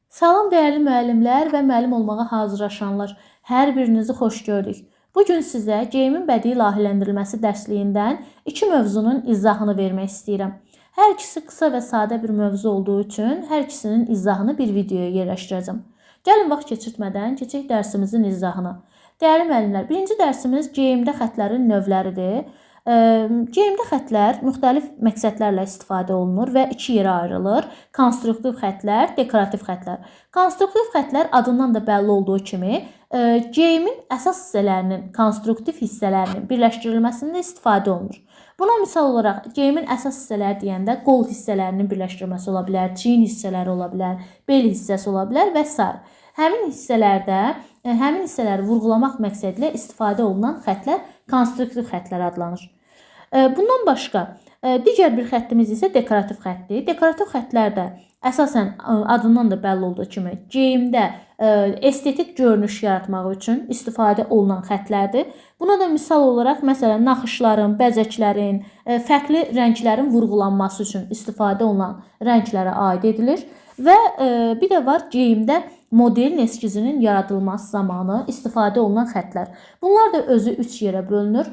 Salam dəyərli müəllimlər və müəllim olmağa hazırlaşanlar. Hər birinizi xoş gördük. Bu gün sizə geyimin bədii layihələndirilməsi dərsliyindən iki mövzunun izahını vermək istəyirəm. Hər ikisi qısa və sadə bir mövzu olduğu üçün hər ikisinin izahını bir videoya yerləşdirəcəm. Gəlin vaxt keçirtmədən keçək dərsimizin izahına. Dəyərli müəllimlər, birinci dərsimiz geyimdə xətlərin növləridir. Geyimdə xətlər müxtəlif məqsədlərlə istifadə olunur və iki yerə ayrılır. Konstruktiv xətlər, dekorativ xətlər. Konstruktiv xətlər adından da bəlli olduğu kimi geyimin əsas hissələrinin, konstruktiv hissələrinin birləşdirilməsində istifadə olunur. Buna misal olaraq geyimin əsas hissələri deyəndə qol hissələrinin birləşdirilməsi ola bilər, çiyin hissələri ola bilər, bel hissəsi ola bilər və s. Həmin hissələri vurğulamaq məqsədilə istifadə olunan xətlər konstruktiv xətlər adlanır. Bundan başqa, digər bir xəttimiz isə dekorativ xətdir. Dekorativ xətlər də əsasən adından da bəlli olduğu kimi geyimdə estetik görünüş yaratmaq üçün istifadə olunan xətlərdir. Buna da misal olaraq, məsələn, naxışların, bəzəklərin, fərqli rənglərin vurğulanması üçün istifadə olunan rənglərə aid edilir. Və bir də var geyimdə modelin eskizinin yaradılması zamanı istifadə olunan xətlər. Bunlar da özü 3 yerə bölünür.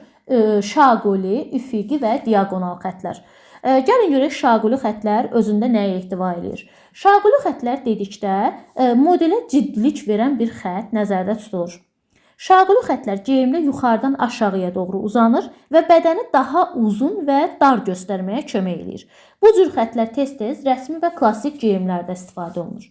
Şaquli, üfüqi və diaqonal xətlər. Gəlin görək şaquli xətlər özündə nəyə ehtiva edir? Şaquli xətlər dedikdə modelə ciddilik verən bir xətt nəzərdə tutulur. Şaquli xətlər geyimdə yuxarıdan aşağıya doğru uzanır və bədəni daha uzun və dar göstərməyə kömək edir. Bu cür xətlər tez-tez rəsmi və klassik geyimlərdə istifadə olunur.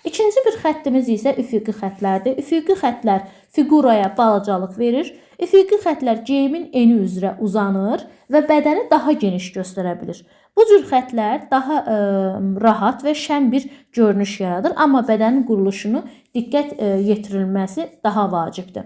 İkinci bir xəttimiz isə üfüqi xətlərdir. Üfüqi xətlər fiquraya balacalıq verir. Üfüqi xətlər geyimin eni üzrə uzanır və bədəni daha geniş göstərə bilir. Bu cür xətlər daha rahat və şən bir görünüş yaradır, amma bədənin quruluşunu diqqət yetirilməsi daha vacibdir.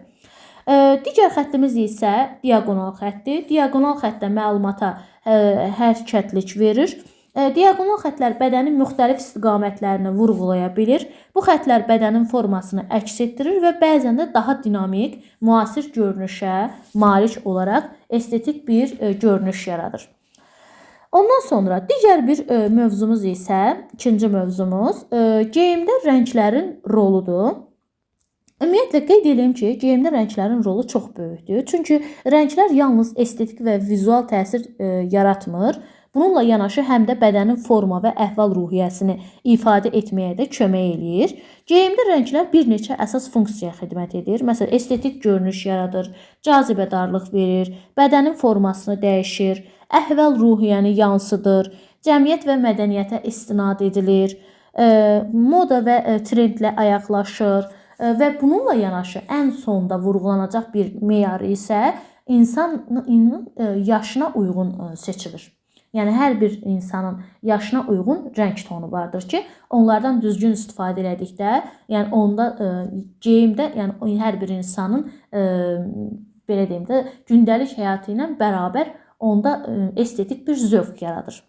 Digər xəttimiz isə diaqonal xətdir. Diaqonal xəttdə məlumata hərəkətlik verir. Diaqonal xətlər bədənin müxtəlif istiqamətlərini vurğulaya bilir. Bu xətlər bədənin formasını əks etdirir və bəzən də daha dinamik, müasir görünüşə malik olaraq estetik bir görünüş yaradır. Ondan sonra digər bir mövzumuz isə, ikinci mövzumuz, geyimdə rənglərin roludur. Ümumiyyətlə qeyd edeyim ki, geyimdə rənglərin rolu çox böyükdür. Çünki rənglər yalnız estetik və vizual təsir yaratmır. Bununla yanaşı həm də bədənin forma və əhval-ruhiyyəsini ifadə etməyə də kömək eləyir. Geyimdə rənglər bir neçə əsas funksiyaya xidmət edir. Məsələn, estetik görünüş yaradır, cazibədarlıq verir, bədənin formasını dəyişir, əhval-ruhiyyəni yansıdır, cəmiyyət və mədəniyyətə istinad edilir, moda və trendlə ayaqlaşır və bununla yanaşı ən sonda vurğulanacaq bir meyar isə insanın yaşına uyğun seçilir. Yəni, hər bir insanın yaşına uyğun rəng tonu vardır ki, onlardan düzgün istifadə elədikdə, yəni onda geyimdə, yəni hər bir insanın belə deyim də, gündəlik həyatı ilə bərabər onda estetik bir zövq yaradır.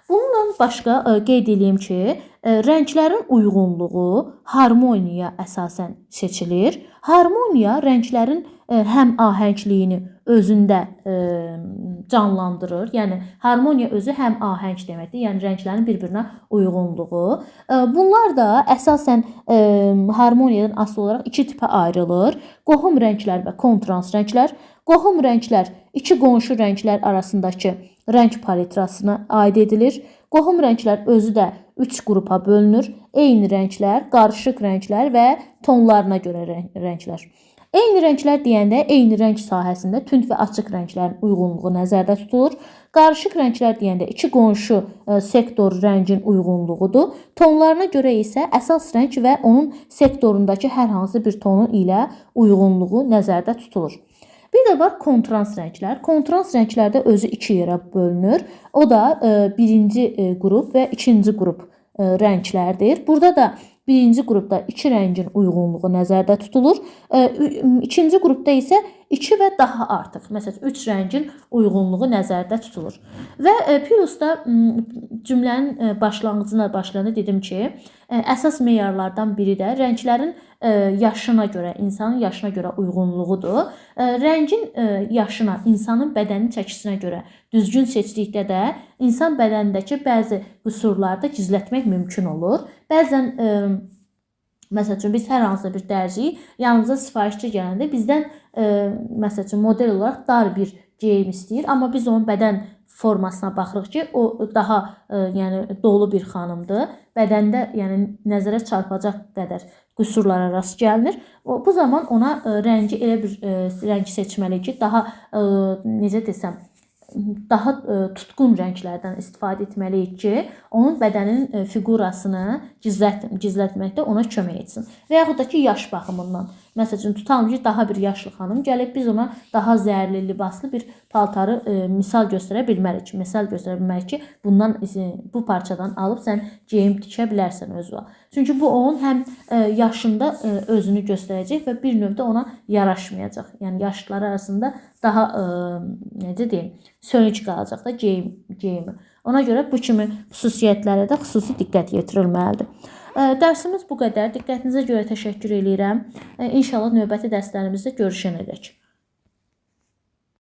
Bununla başqa qeyd edeyim ki, rənglərin uyğunluğu harmoniya əsasən seçilir. Harmoniya rənglərin həm ahəngliyini özündə canlandırır. Yəni, harmoniya özü həm ahəng deməkdir. Yəni, rənglərin bir-birinə uyğunluğu. Bunlar da əsasən harmoniyadan asılı olaraq iki tipə ayrılır. Qohum rənglər və kontrast rənglər. Qohum rənglər iki qonşu rənglər arasındakı rəng palitrasına aid edilir. Qohum rənglər özü də 3 qrupa bölünür. Eyni rənglər, qarışıq rənglər və tonlarına görə rənglər. Eyni rənglər deyəndə eyni rəng sahəsində tünd və açıq rənglərin uyğunluğu nəzərdə tutulur. Qarışıq rənglər deyəndə iki qonşu sektor rəngin uyğunluğudur. Tonlarına görə isə əsas rəng və onun sektorundakı hər hansı bir tonu ilə uyğunluğu nəzərdə tutulur. Bir də var kontrast rənglər. Kontrast rənglərdə özü iki yerə bölünür. O da birinci qrup və ikinci qrup rənglərdir. Burada da birinci qrupda iki rəngin uyğunluğu nəzərdə tutulur. İkinci qrupda isə 2 və daha artıq, məsələn 3 rəngin uyğunluğu nəzərdə tutulur. Və plus da cümlənin başlanğıcına başlayanda dedim ki, əsas meyarlardan biri də rənglərin yaşına görə, insanın yaşına görə uyğunluğudur. Rəngin yaşına, insanın bədənin çəkisinə görə düzgün seçdikdə də insan bədənindəki bəzi qüsurları da gizlətmək mümkün olur. Bəzən Məsəl üçün biz hər hansı bir dərziyi yanımıza sifarişçi gələndə bizdən məsəl üçün model olaraq dar bir geyim istəyir, amma biz onun bədən formasına baxırıq ki, o daha yəni dolu bir xanımdır. Bədəndə yəni nəzərə çarpacaq qədər qüsurlara rast gəlinir. Bu zaman ona rəngi elə bir rəng seçməliyik ki, daha necə desəm, daha tutqun rənglərdən istifadə etməliyik ki, onun bədənin fiqurasını gizlətməkdə ona kömək etsin. Və yaxud da ki, yaş baxımından. Məsəl üçün, tutalım ki, daha bir yaşlı xanım gəlib, biz ona daha zərli, libaslı bir paltarı misal göstərə bilmərik. Misal göstərə bilmərik ki, bu parçadan alıb sən geyim tikə bilərsən özünə. Çünki bu onun həm yaşında özünü göstərəcək və bir növdə ona yaraşmayacaq. Yəni, yaşlılar arasında daha, necə deyim, sönük qalacaq da geyimi. Ona görə bu kimi xüsusiyyətlərə də xüsusi diqqət yetirilməlidir. Dərsimiz bu qədər. Diqqətinizə görə təşəkkür edirəm. İnşallah növbəti dərslərimizdə görüşənədək.